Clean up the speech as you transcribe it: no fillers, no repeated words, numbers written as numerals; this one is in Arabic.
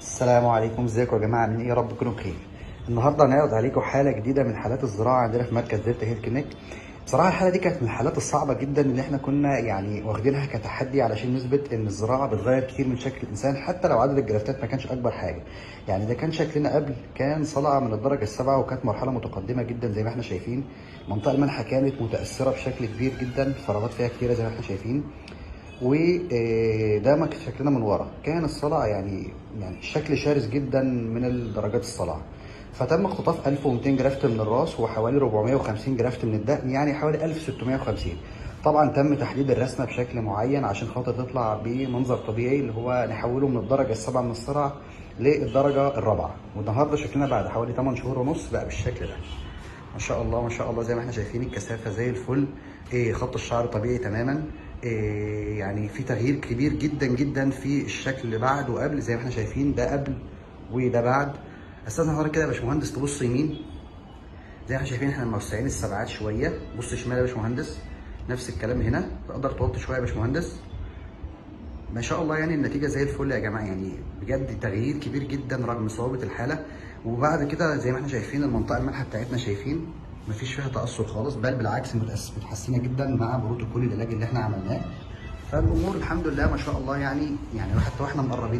السلام عليكم، ازيكم يا جماعه؟ عاملين ايه؟ يا رب تكونوا بخير. النهارده هنعرض عليكم حاله جديده من حالات الزراعه عندنا في مركز دلتا هيل كلينيك. بصراحه الحاله دي كانت من الحالات الصعبه جدا اللي احنا كنا واخدينها كتحدي علشان نثبت ان الزراعه بتغير كتير من شكل الانسان، حتى لو عدد الجرافتات ما كانش اكبر حاجه. ده كان شكلنا قبل، كان صلع من الدرجه السابعه وكانت مرحله متقدمه جدا زي ما احنا شايفين. المنطقه المنحه كانت متاثره بشكل كبير جدا، فراغات فيها كتيره زي ما احنا شايفين. وده ما شكلنا من ورا كان الصلع الشكل شرس جدا من الدرجات الصلع. فتم اختطاف 1200 جرافت من الراس وحوالي 450 جرافت من الدقن، يعني حوالي 1650. طبعا تم تحديد الرسمه بشكل معين عشان خاطر تطلع بمنظر طبيعي، اللي هو نحوله من الدرجه السابعه من الصلع للدرجه الرابعه. والنهارده شكلنا بعد حوالي 8 شهور ونص بقى بالشكل ده. ما شاء الله ما شاء الله، زي ما احنا شايفين الكثافه زي الفل. خط الشعر طبيعي تماما. في تغيير كبير جدا جدا في الشكل اللي بعد وقبل، زي ما احنا شايفين ده قبل وده بعد. استاذنا حضرتك كده يا باشمهندس تبص يمين، زي ما احنا شايفين احنا موسعين السبعات شويه. بص شمال يا باشمهندس، نفس الكلام هنا. تقدر توطي شويه يا باشمهندس. ما شاء الله، النتيجه زي الفل يا جماعه، بجد تغيير كبير جدا رغم صعوبه الحاله. وبعد كده زي ما احنا شايفين المنطقه المالحه بتاعتنا، شايفين مفيش فيها تاثر خالص، بل بالعكس متحسنه جدا مع بروتوكول العلاج اللي احنا عملناه. فالامور الحمد لله ما شاء الله، حتى واحنا مقربين